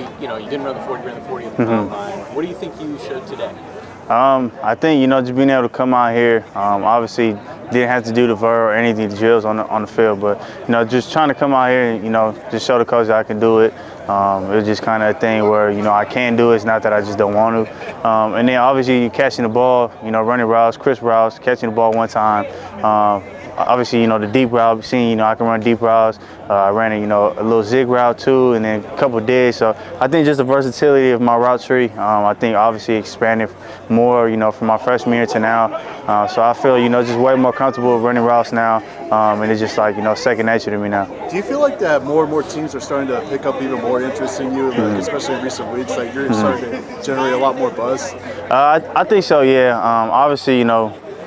obviously, you didn't run the 40, you ran the 40 at the combine. What do you think you showed today? I think, just being able to come out here, obviously didn't have to do the VER or anything, the drills on the field, but, just trying to come out here and, just show the coach that I can do it. It was just kind of a thing where, I can do it. It's not that I just don't want to. And then obviously catching the ball, running routes, crisp routes, catching the ball one time. Obviously, the deep route, seeing, I can run deep routes. I ran a little zig route too, and then a couple of digs. So I think just the versatility of my route tree, I think obviously expanded more, from my freshman year to now. So I feel, just way more comfortable running routes now, and it's just like, second nature to me now. Do you feel like that more and more teams are starting to pick up even more interest in you, especially in recent weeks? Like you're starting to generate a lot more buzz? I think so, yeah. Obviously,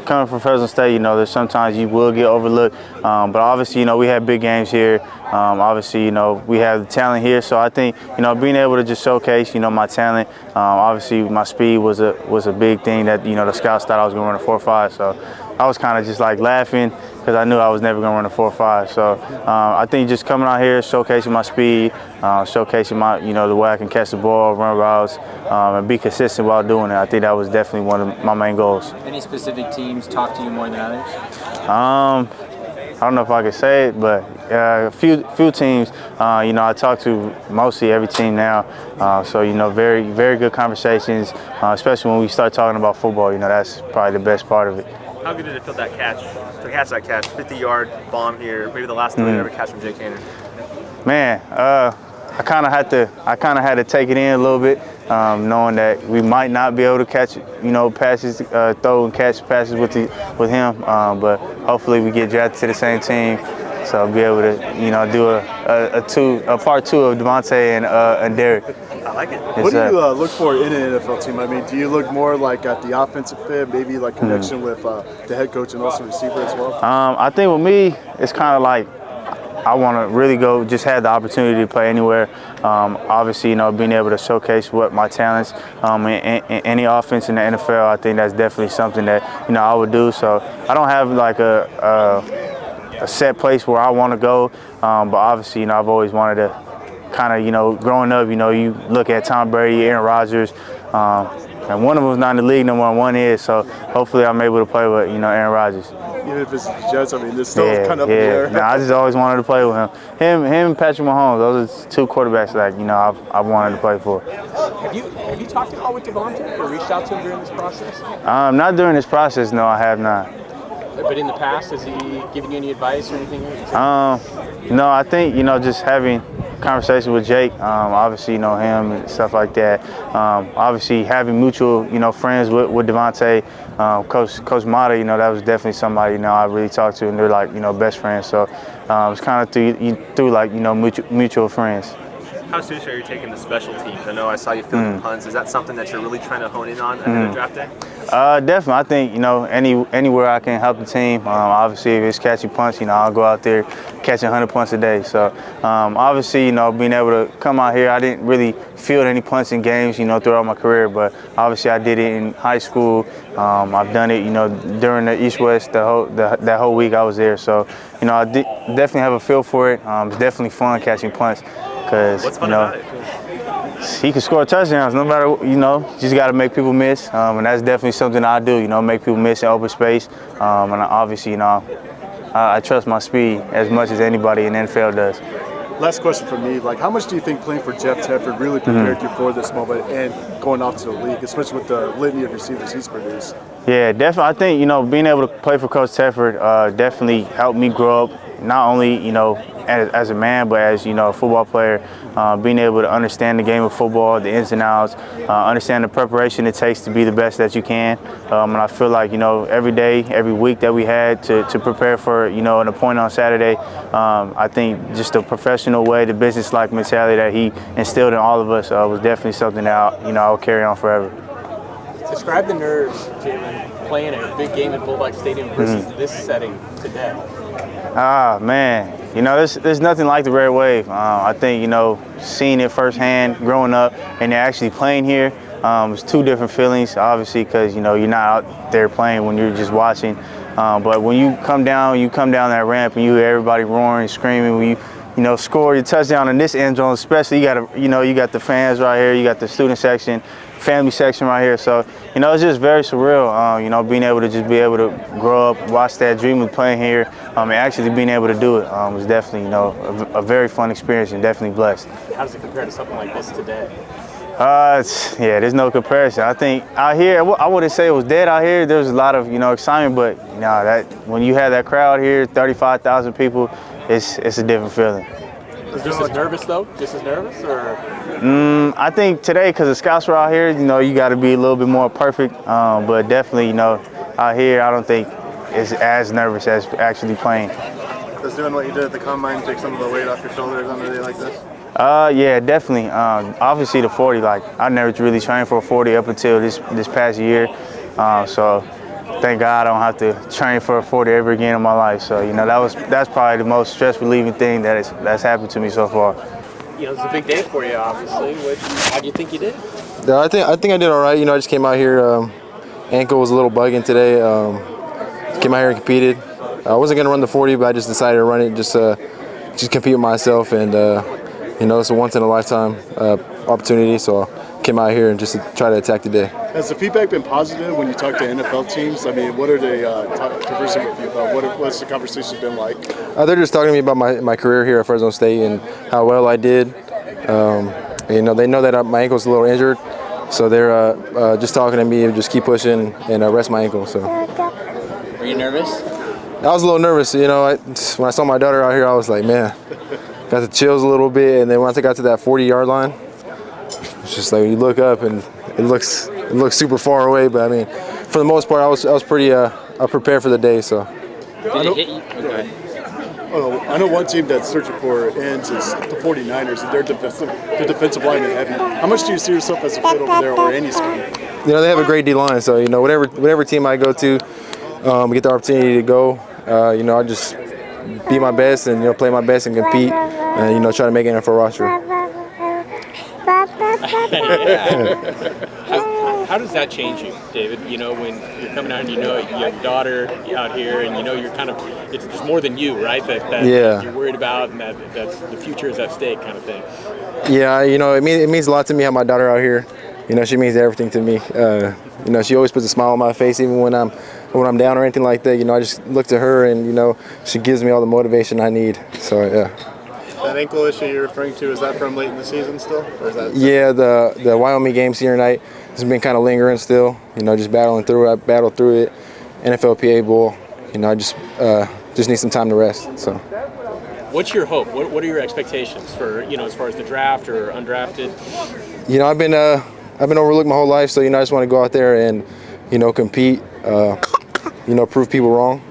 coming from Fresno State, there's sometimes you will get overlooked, but obviously, we have big games here. Obviously, we have the talent here, so I think, being able to just showcase, my talent. Obviously, my speed was a big thing that, the scouts thought I was going to run a 4.5. So I was kind of just like laughing because I knew I was never going to run a 4.5. So I think just coming out here, showcasing my speed, showcasing my, the way I can catch the ball, run routes, and be consistent while doing it. I think that was definitely one of my main goals. Any specific teams talk to you more than others? I don't know if I could say it, but a few teams, I talk to mostly every team now. So, very, very good conversations, especially when we start talking about football. That's probably the best part of it. How good did it feel to catch that 50-yard bomb here? Maybe the last time you ever catch from Jake Haener. Man, I kind of had to take it in a little bit, knowing that we might not be able to catch, passes, throw and catch passes with him. But hopefully we get drafted to the same team, so I'll be able to, do a part two of Devontae and Derek. I like it. What do you look for in an NFL team? I mean, do you look more like at the offensive fit, maybe like connection with the head coach and also receiver as well? I think with me, it's kind of like I want to really go, just have the opportunity to play anywhere. Obviously, being able to showcase what my talents in any offense in the NFL, I think that's definitely something that, I would do. So I don't have like a set place where I want to go, but obviously, I've always wanted to kind of, growing up, you look at Tom Brady, Aaron Rodgers, and one of them is not in the league no more, one is. So hopefully I'm able to play with, Aaron Rodgers. Even if it's Jets, I mean, it's still kind of up in the air. No, I just always wanted to play with him. Him and Patrick Mahomes, those are two quarterbacks that, I wanted to play for. Have you talked at all with Devontae or reached out to him during this process? Not during this process, no, I have not. But in the past, has he given you any advice or anything? No, I think, just having conversation with Jake, obviously, him and stuff like that. Obviously, having mutual, friends with Devontae, Coach Mata, that was definitely somebody, I really talked to, and they're like, best friends. So it's kind of through like, mutual friends. How seriously are you taking the special teams? I know I saw you filming punts. Is that something that you're really trying to hone in on ahead of draft day? Definitely. I think, anywhere I can help the team. Obviously, if it's catching punts, I'll go out there catching 100 punts a day. So, obviously, being able to come out here, I didn't really field any punts in games, throughout my career, but obviously I did it in high school. I've done it, during the East-West, that whole week I was there. So, I definitely have a feel for it. It's definitely fun catching punts. Because, what's fun about it? He can score touchdowns no matter, just got to make people miss. And that's definitely something I do, make people miss in open space. And obviously, I trust my speed as much as anybody in the NFL does. Last question from me, like how much do you think playing for Jeff Tedford really prepared you for this moment and going off to the league, especially with the litany of receivers he's produced? Yeah, definitely. I think, being able to play for Coach Tedford definitely helped me grow up, not only, as a man, but as, a football player, being able to understand the game of football, the ins and outs, understand the preparation it takes to be the best that you can. And I feel like, every day, every week that we had to prepare for, an appointment on Saturday, I think just the professional way, the business-like mentality that he instilled in all of us was definitely something that, I'll carry on forever. Describe the nerves, Jalen, playing a big game at Bulldog Stadium versus this setting today. Man, there's nothing like the Red Wave. I think, seeing it firsthand, growing up, and actually playing here, it's two different feelings, obviously, because, you're not out there playing when you're just watching. But when you come down that ramp and you hear everybody roaring, screaming, when you know, score your touchdown in this end zone, especially you got the fans right here, you got the student section, family section right here. So, you know, it's just very surreal, you know, being able to just be able to grow up, watch that dream of playing here, and actually being able to do it was definitely, you know, a very fun experience and definitely blessed. How does it compare to something like this today? Yeah, there's no comparison. I think out here, I wouldn't say it was dead out here. There was a lot of, you know, excitement, but you know, that when you have that crowd here, 35,000 people, it's a different feeling. Just as nervous though? Just as nervous, or? I think today, because the scouts were out here, you know, you got to be a little bit more perfect. But definitely, you know, out here, I don't think it's as nervous as actually playing. Does doing what you did at the combine take some of the weight off your shoulders on a day like this? Yeah, definitely. Obviously, the 40. Like, I never really trained for a 40 up until this past year. So, thank God I don't have to train for a 40 ever again in my life. So, you know, that's probably the most stress relieving thing that's happened to me so far. You know, it's a big day for you, obviously. How do you think you did? Yeah, I think I did all right. You know, I just came out here. Ankle was a little bugging today. Came out here and competed. I wasn't gonna run the 40, but I just decided to run it just compete with myself, and you know, it's a once in a lifetime opportunity. So I came out here and just to try to attack the day. Has the feedback been positive when you talk to NFL teams? I mean, what are they conversing with you about? What's the conversation been like? They're just talking to me about my career here at Fresno State and how well I did. You know, they know that my ankle's a little injured, so they're just talking to me and just keep pushing and rest my ankle. So. Were you nervous? I was a little nervous. You know, when I saw my daughter out here, I was like, man, got the chills a little bit. And then once I got to that 40-yard line, it's just like you look up and it looks super far away. But I mean, for the most part, I was pretty prepared for the day. So. Did it hit you? Okay. I know one team that's searching for ends is the 49ers, and they're defensive lineman heavy. How much do you see yourself as a fit over there, or any scheme? You know, they have a great D-line, so you know, whatever team I go to, get the opportunity to go. You know, I just be my best and, you know, play my best and compete, and, you know, try to make it in for a roster. How does that change you, David? You know, when you're coming out and you know you have a daughter out here, and you know you're kind of it's more than you, right? That you're worried about, and that's the future is at stake, kind of thing. Yeah, you know, it means a lot to me having my daughter out here. You know, she means everything to me. You know, she always puts a smile on my face, even when I'm down or anything like that. You know, I just look to her, and you know, she gives me all the motivation I need. So yeah. That ankle issue you're referring to, is that from late in the season still? Or is that yeah, the Wyoming game senior night has been kind of lingering still. You know, just battling through it. I battled through it. NFLPA Bowl. You know, I just need some time to rest. So. What's your hope? What are your expectations for, you know, as far as the draft or undrafted? You know, I've been overlooked my whole life, so you know, I just want to go out there and, you know, compete. You know, prove people wrong,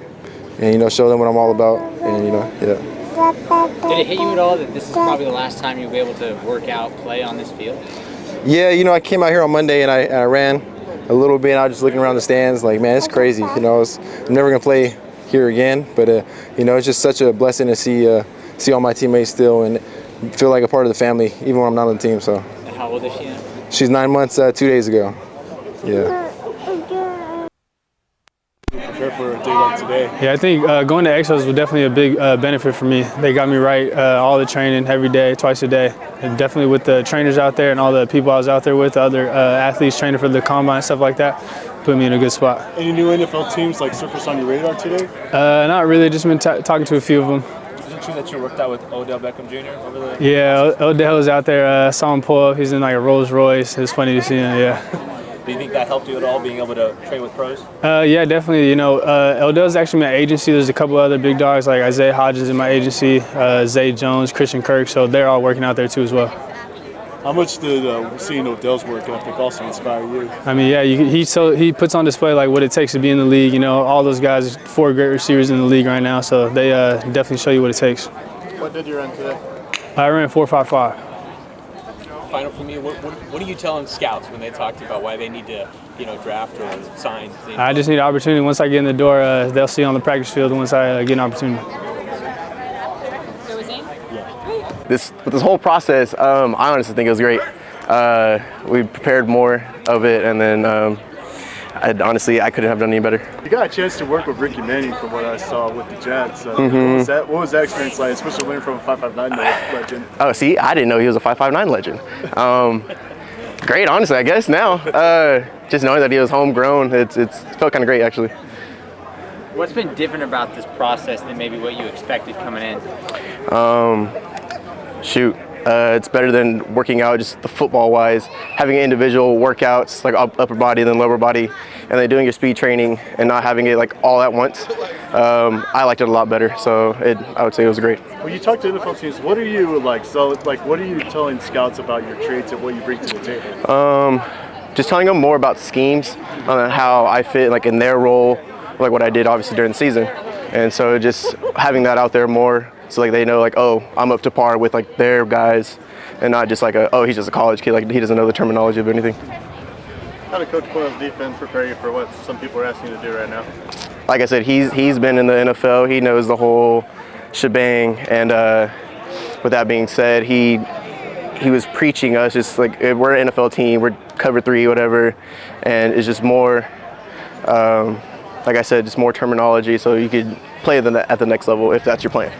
and you know, show them what I'm all about. And you know, yeah. Did it hit you at all that this is probably the last time you'll be able to work out, play on this field? Yeah, you know, I came out here on Monday and I ran a little bit. I was just looking around the stands, like, man, it's crazy. You know, I'm never gonna play here again, but you know, it's just such a blessing to see all my teammates still and feel like a part of the family, even when I'm not on the team. So. And how old is she now? She's 9 months, 2 days ago. Yeah. for a day like today? Yeah, I think going to Exos was definitely a big benefit for me. They got me right all the training, every day, twice a day. And definitely with the trainers out there and all the people I was out there with, other athletes training for the combine, stuff like that, put me in a good spot. Any new NFL teams like surfaced on your radar today? Not really, just been talking to a few of them. Is it true that you worked out with Odell Beckham Jr. over there? Yeah, Odell was out there. Saw him pull up. He's in like a Rolls Royce. It's funny to see him, yeah. Do you think that helped you at all, being able to train with pros? Yeah, definitely. You know, Odell's actually my agency. There's a couple other big dogs like Isaiah Hodges in my agency, Zay Jones, Christian Kirk. So they're all working out there too as well. How much did seeing Odell's work ethic also inspire you? I mean, yeah, he puts on display like what it takes to be in the league. You know, all those guys, 4 great receivers in the league right now. So they definitely show you what it takes. What did you run today? I ran 4.55. Final for me, what are you telling scouts when they talk to you about why they need to, you know, draft or sign? I just need an opportunity. Once I get in the door, they'll see on the practice field once I get an opportunity. With this whole process, I honestly think it was great. We prepared more of it, and then honestly, I couldn't have done any better. You got a chance to work with Ricky Manning from what I saw with the Jets. What was that experience like, especially learning from a 5'9" legend? Oh, see, I didn't know he was a 5'9" legend. Great, honestly, I guess now. Just knowing that he was homegrown, it felt kind of great, actually. What's been different about this process than maybe what you expected coming in? It's better than working out just the football-wise. Having individual workouts, like upper body then lower body, and then doing your speed training and not having it like all at once. I liked it a lot better, so I would say it was great. When you talk to NFL teams, what are you like? So, like, what are you telling scouts about your traits and what you bring to the table? Just telling them more about schemes on how I fit like in their role, like what I did obviously during the season, and so just having that out there more. So like they know like, oh, I'm up to par with like their guys, and not just like oh, he's just a college kid, like he doesn't know the terminology of anything. How did Coach Quinn's defense prepare you for what some people are asking you to do right now? Like I said, he's been in the NFL. He knows the whole shebang, and with that being said, he was preaching us just like we're an NFL team, we're cover 3, whatever, and it's just more. Like I said, just more terminology so you could play at the next level if that's your plan.